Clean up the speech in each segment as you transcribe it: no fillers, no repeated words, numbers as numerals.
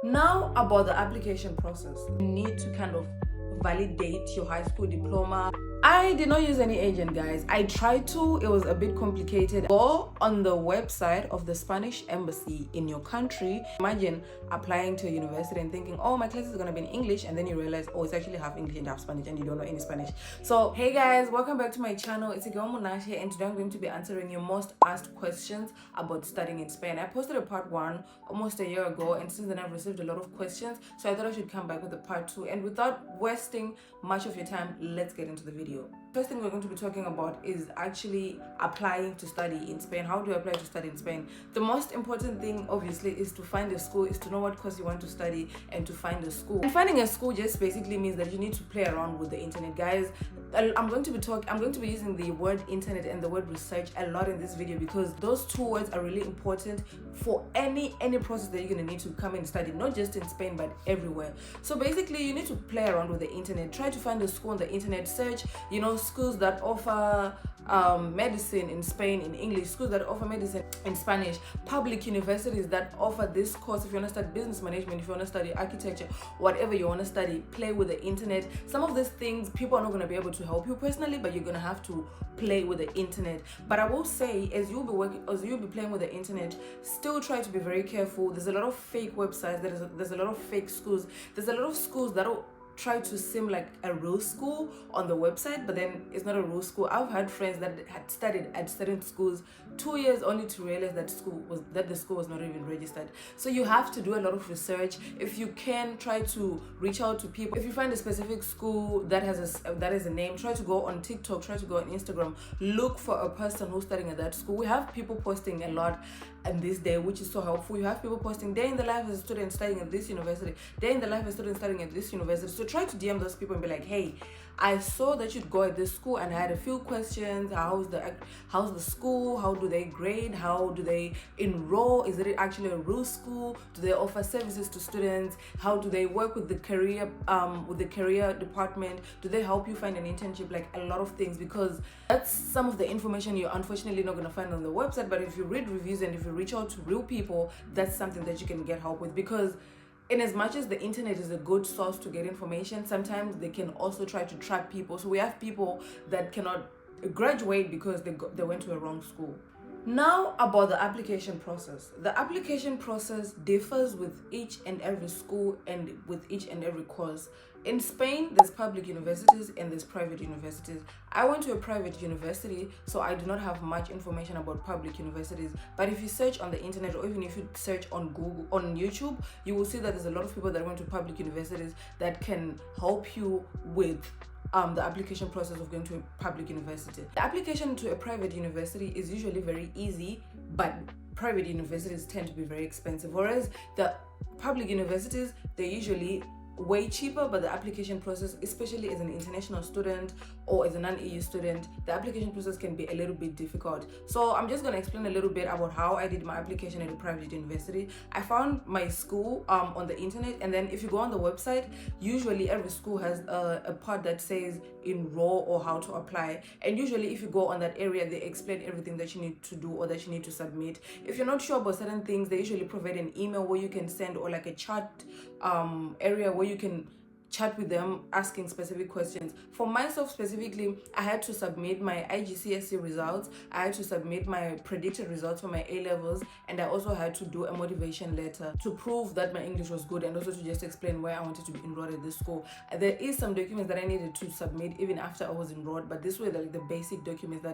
Now about the application process. You need to kind of validate your high school diploma. I did not use any agent, guys. I tried to, it was a bit complicated. Go on the website of the Spanish embassy in your country. Imagine applying to a university and thinking, oh, my class is gonna be in English, and then you realize, oh, it's actually half English and half Spanish, and you don't know any Spanish. So hey guys, welcome back to my channel. It's Igor Monash here, and today I'm going to be answering your most asked questions about studying in Spain. I posted a part 1 almost a year ago, and since then I've received a lot of questions, so I thought I should come back with a part 2. And without wasting much of your time, let's get into the video. First thing we're going to be talking about is actually applying to study in Spain. How do you apply to study in Spain? The most important thing obviously is to find a school, is to know what course you want to study, and to find a school. And finding a school just basically means that you need to play around with the internet, guys. I'm going to be using the word internet and the word research a lot in this video, because those two words are really important for any process that you're going to need to come and study, not just in Spain but everywhere. So basically you need to play around with the internet, try to find a school on the internet, search schools that offer medicine in Spain in English, schools that offer medicine in Spanish, public universities that offer this course. If you want to study business management, if you want to study architecture, whatever you want to study, play with the internet. Some of these things people are not going to be able to help you personally, but you're going to have to play with the internet. But I will say, as you'll be playing with the internet, still try to be very careful. There's a lot of fake websites, there's a lot of fake schools, there's a lot of schools that'll try to seem like a real school on the website, but then it's not a real school. I've had friends that had studied at certain schools 2 years only to realize that the school was not even registered. So you have to do a lot of research. If you can, try to reach out to people. If you find a specific school that has a name, try to go on TikTok, try to go on Instagram, look for a person who's studying at that school. We have people posting a lot in this day, which is so helpful. You have people posting day in the life as a student studying at this university, day in the life as a student studying at this university. So try to DM those people and be like, hey, I saw that you'd go at this school and I had a few questions. How's the school? How do they grade? How do they enroll? Is it actually a real school? Do they offer services to students? How do they work with the career department? Do they help you find an internship? Like a lot of things, because that's some of the information you're unfortunately not going to find on the website. But if you read reviews and if you reach out to real people, that's something that you can get help with. Because in as much as the internet is a good source to get information, sometimes they can also try to trap people. So we have people that cannot graduate because they went to a wrong school. Now about the application process. The application process differs with each and every school and with each and every course. In Spain, there's public universities and there's private universities. I went to a private university, so I do not have much information about public universities. But if you search on the internet, or even if you search on Google, on YouTube, you will see that there's a lot of people that went to public universities that can help you with the application process of going to a public university. The application to a private university is usually very easy, but private universities tend to be very expensive, whereas the public universities, they're usually way cheaper. But the application process, especially as an international student or as a non-EU student, the application process can be a little bit difficult. So I'm just going to explain a little bit about how I did my application at a private university. I found my school on the internet, and then if you go on the website, usually every school has a part that says enroll or how to apply, and usually if you go on that area, they explain everything that you need to do or that you need to submit. If you're not sure about certain things, they usually provide an email where you can send, or like a chat area where you can chat with them asking specific questions. For myself specifically, I had to submit my IGCSE results, I had to submit my predicted results for my A-levels, and I also had to do a motivation letter to prove that my English was good, and also to just explain why I wanted to be enrolled at this school. There is some documents that I needed to submit even after I was enrolled, but these were the basic documents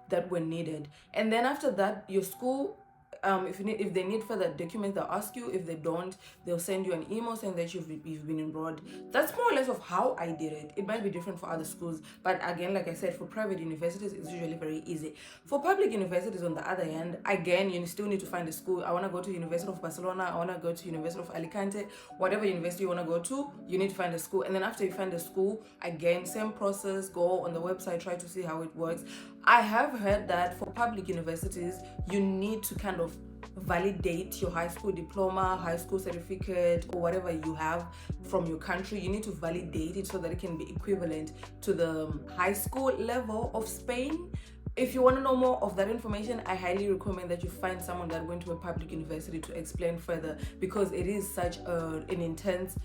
that were needed. And then after that, your school, if they need further documents, they'll ask you. If they don't, they'll send you an email saying that you've been enrolled. That's more or less of how I did it. It might be different for other schools, but again, like I said, for private universities, it's usually very easy. For public universities, on the other hand, again, you still need to find a school. I want to go to University of Barcelona, I want to go to University of Alicante, whatever university you want to go to, you need to find a school. And then after you find a school, again, same process, go on the website, try to see how it works. I have heard that for public universities, you need to kind of validate your high school diploma, high school certificate, or whatever you have from your country. You need to validate it so that it can be equivalent to the high school level of Spain. If you want to know more of that information, I highly recommend that you find someone that went to a public university to explain further, because it is such an intense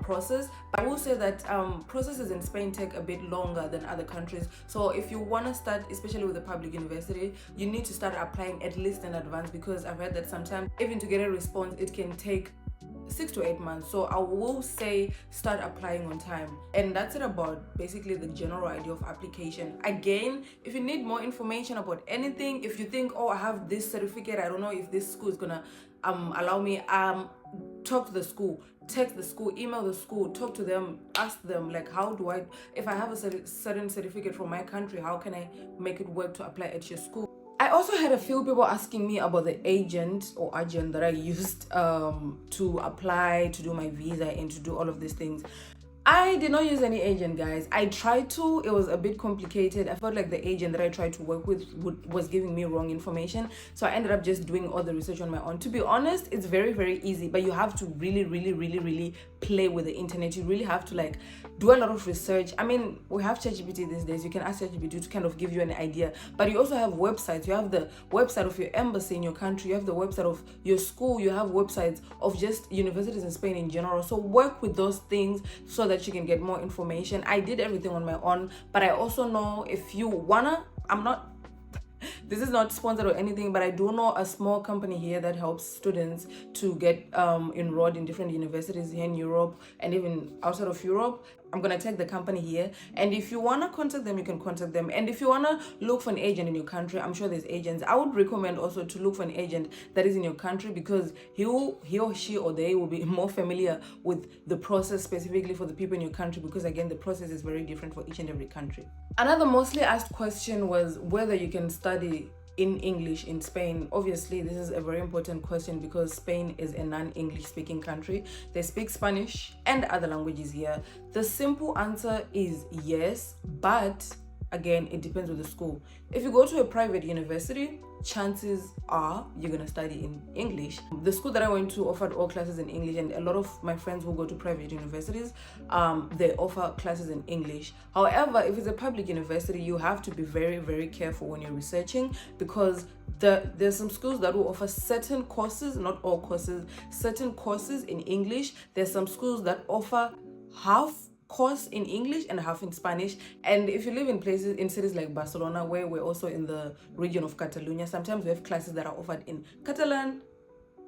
process. But I will say that processes in Spain take a bit longer than other countries. So if you want to start, especially with a public university, you need to start applying at least in advance, because I've heard that sometimes even to get a response, it can take 6 to 8 months. So I will say start applying on time. And that's it about basically the general idea of application. Again, if you need more information about anything, if you think, oh, I have this certificate, I don't know if this school is gonna allow me, talk to the school, text the school, email the school, talk to them, ask them, like, how do I, if I have a certain certificate from my country, how can I make it work to apply at your school? I also had a few people asking me about the agent that I used to apply, to do my visa, and to do all of these things. I did not use any agent, guys. I tried to. It was a bit complicated. I felt like the agent that I tried to work with was giving me wrong information. So I ended up just doing all the research on my own. To be honest, it's very, very easy, but you have to really play with the internet. You really have to like do a lot of research. I mean, we have ChatGPT these days. You can ask ChatGPT to kind of give you an idea, but you also have websites. You have the website of your embassy in your country. You have the website of your school. You have websites of just universities in Spain in general. So work with those things so that you can get more information. I did everything on my own, but I also know if you wanna, this is not sponsored or anything, but I do know a small company here that helps students to get enrolled in different universities here in Europe and even outside of Europe. I'm gonna tag the company here, and if you wanna contact them, you can contact them. And if you wanna look for an agent in your country, I'm sure there's agents. I would recommend also to look for an agent that is in your country, because he or she or they will be more familiar with the process specifically for the people in your country, because again, the process is very different for each and every country. Another mostly asked question was whether you can study in English in Spain. Obviously, this is a very important question because Spain is a non-English speaking country. They speak Spanish and other languages here. The simple answer is yes, but again, it depends on the school. If you go to a private university, chances are you're gonna study in English. The school that I went to offered all classes in English, and a lot of my friends who go to private universities, they offer classes in English. However, if it's a public university, you have to be very careful when you're researching, because there's some schools that will offer certain courses, not all courses, certain courses in English. There's some schools that offer half course in English and half in Spanish. And if you live in cities like Barcelona, where we're also in the region of Catalonia, sometimes we have classes that are offered in Catalan,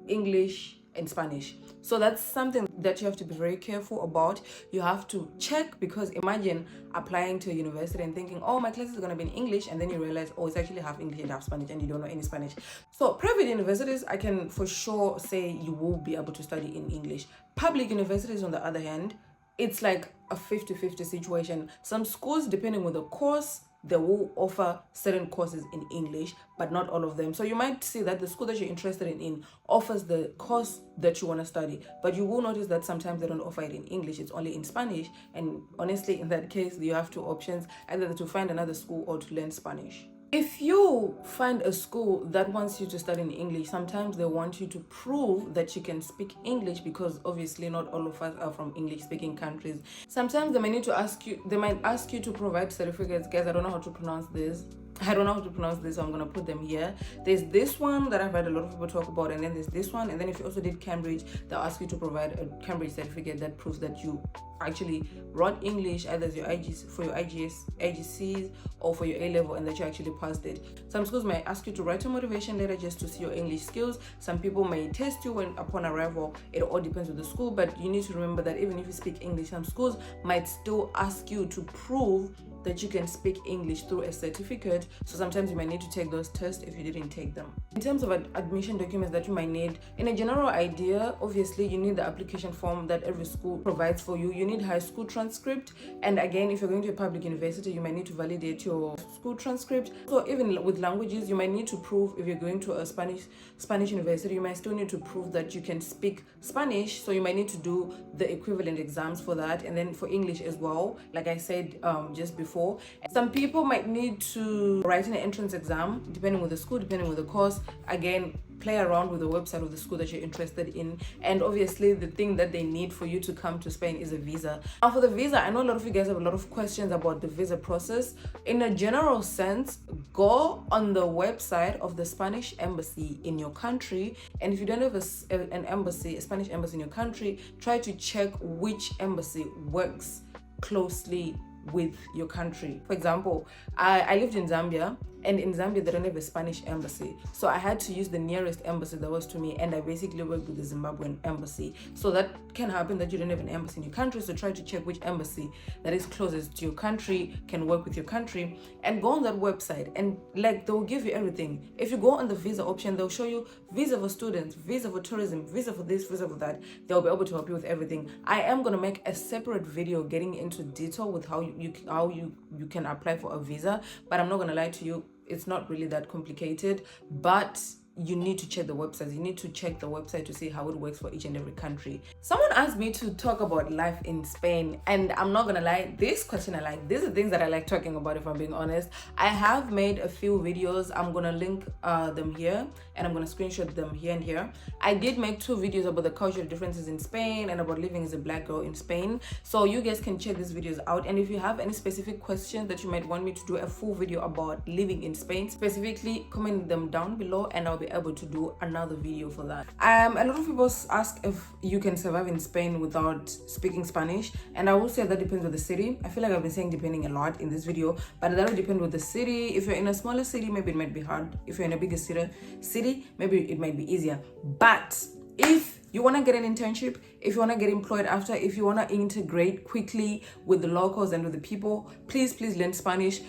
English, and Spanish. So that's something that you have to be very careful about. You have to check, because imagine applying to a university and thinking, oh, my classes are going to be in English, and then you realize, oh, it's actually half English and half Spanish, and you don't know any Spanish. So private universities, I can for sure say you will be able to study in English. Public universities, on the other hand, it's like a 50-50 situation. Some schools, depending on the course, they will offer certain courses in English, but not all of them. So you might see that the school that you're interested in offers the course that you want to study, but you will notice that sometimes they don't offer it in English, it's only in Spanish. And honestly, in that case, you have two options, either to find another school or to learn Spanish. If you find a school that wants you to study in English, sometimes they want you to prove that you can speak English, because obviously not all of us are from English-speaking countries. Sometimes they might ask you to provide certificates. Guys, I don't know how to pronounce this. So I'm gonna put them here. There's this one that I've heard a lot of people talk about, and then there's this one, and then if you also did Cambridge, they'll ask you to provide a Cambridge certificate that proves that you actually wrote English, either as your IGCs or for your A-level, and that you actually passed it. Some schools might ask you to write a motivation letter just to see your English skills. Some people may test you upon arrival. It all depends on the school, but you need to remember that even if you speak English, some schools might still ask you to prove that you can speak English through a certificate. So sometimes you might need to take those tests if you didn't take them. In terms of admission documents that you might need, in a general idea, obviously you need the application form that every school provides for you. You need high school transcript, and again, if you're going to a public university, you might need to validate your school transcript. So even with languages, you might need to prove, if you're going to a Spanish university, you might still need to prove that you can speak Spanish. So you might need to do the equivalent exams for that. And then for English as well, like I said just before, before. Some people might need to write an entrance exam, depending on the school, depending on the course. Again, play around with the website of the school that you're interested in. And obviously the thing that they need for you to come to Spain is a visa. Now for the visa, I know a lot of you guys have a lot of questions about the visa process. In a general sense, go on the website of the Spanish embassy in your country, and if you don't have a Spanish embassy in your country, try to check which embassy works closely with your country. For example, I lived in Zambia, and in Zambia they don't have a Spanish embassy, so I had to use the nearest embassy that was to me, and I basically worked with the Zimbabwean embassy. So that can happen that you don't have an embassy in your country, so try to check which embassy that is closest to your country can work with your country, and go on that website, and like they'll give you everything. If you go on the visa option, they'll show you visa for students, visa for tourism, visa for this, visa for that. They'll be able to help you with everything. I am going to make a separate video getting into detail with how you can apply for a visa, but I'm not going to lie to you, it's not really that complicated, but you need to check the websites. You need to check the website to see how it works for each and every country. Someone asked me to talk about life in Spain, and I'm not gonna lie, this question I like. These are things that I like talking about, if I'm being honest. I have made a few videos. I'm gonna link them here, and I'm gonna screenshot them here and here. I did make 2 videos about the cultural differences in Spain and about living as a black girl in Spain, so you guys can check these videos out. And if you have any specific questions that you might want me to do a full video about living in Spain specifically, comment them down below, and I'll be able to do another video for that. A lot of people ask if you can survive in Spain without speaking Spanish, and I will say that depends on the city. I feel like I've been saying depending a lot in this video, but that will depend with the city. If you're in a smaller city, maybe it might be hard. If you're in a bigger city, maybe it might be easier. But if you want to get an internship, if you want to get employed after, if you want to integrate quickly with the locals and with the people, please learn Spanish.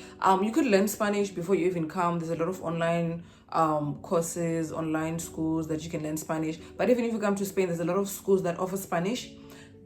You could learn Spanish before you even come. There's a lot of online courses, online schools that you can learn Spanish. But even if you come to Spain, there's a lot of schools that offer Spanish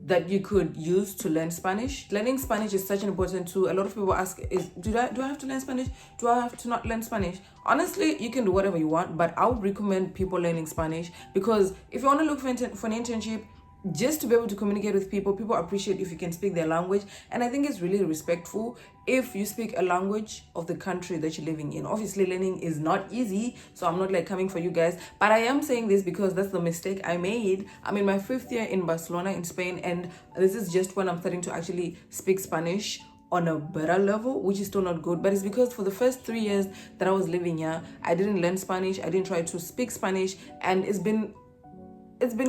that you could use to learn Spanish. Learning Spanish is such an important tool. A lot of people ask, do I have to learn Spanish? Do I have to not learn Spanish? Honestly, you can do whatever you want, but I would recommend people learning Spanish, because if you want to look for an internship, just to be able to communicate with people appreciate if you can speak their language. And I think it's really respectful if you speak a language of the country that you're living in. Obviously, learning is not easy, so I'm not like coming for you guys, but I am saying this because that's the mistake I made. I'm in my 5th year in Barcelona in Spain, and this is just when I'm starting to actually speak Spanish on a better level, which is still not good. But it's because for the first 3 years that I was living here, I didn't learn Spanish, I didn't try to speak Spanish, and it's been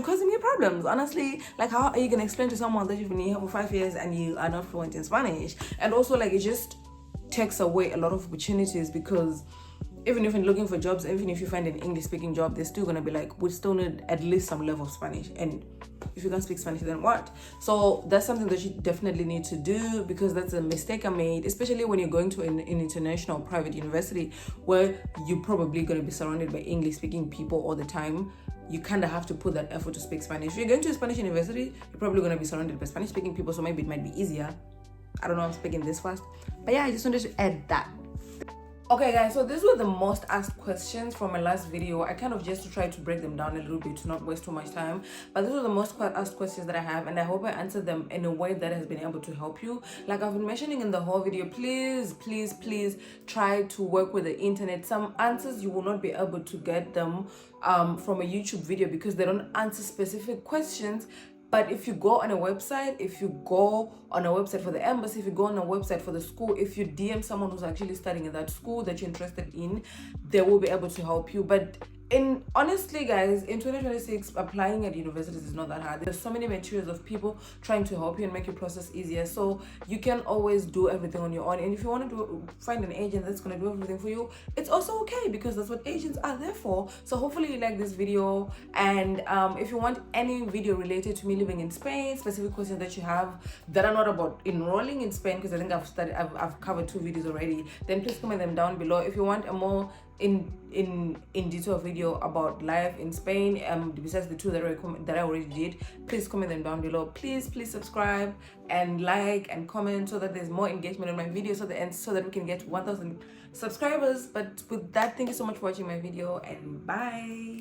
causing me problems, honestly. Like, how are you gonna explain to someone that you've been here for 5 years and you are not fluent in Spanish? And also, like, it just takes away a lot of opportunities, because even if you're looking for jobs, even if you find an English speaking job, they're still gonna be like, we still need at least some level of Spanish, and if you can't speak Spanish, then what? So that's something that you definitely need to do, because that's a mistake I made, especially when you're going to an international private university where you're probably going to be surrounded by English speaking people all the time. You kind of have to put that effort to speak Spanish. If you're going to a Spanish university, you're probably going to be surrounded by Spanish speaking people, so maybe it might be easier. I don't know, I'm speaking this fast, but yeah, I just wanted to add that. Okay guys, so these were the most asked questions from my last video. I kind of just try to break them down a little bit to not waste too much time, but these were the most asked questions that I have, and I hope I answered them in a way that has been able to help you. Like I've been mentioning in the whole video, please try to work with the internet. Some answers you will not be able to get them from a YouTube video, because they don't answer specific questions. But if you go on a website, if you go on a website for the embassy, if you go on a website for the school, if you DM someone who's actually studying in that school that you're interested in, they will be able to help you. But honestly guys, in 2026, applying at universities is not that hard. There's so many materials of people trying to help you and make your process easier, so you can always do everything on your own. And if you want to find an agent that's going to do everything for you, it's also okay, because that's what agents are there for. So hopefully you like this video, and if you want any video related to me living in Spain, specific questions that you have that are not about enrolling in Spain, because I think I've covered 2 videos already, then please comment them down below. If you want a more in detail video about life in Spain, besides the 2 that I already did, please comment them down below. Please subscribe and like and comment, so that there's more engagement on my video, so that we can get 1,000 subscribers. But with that, thank you so much for watching my video, and bye.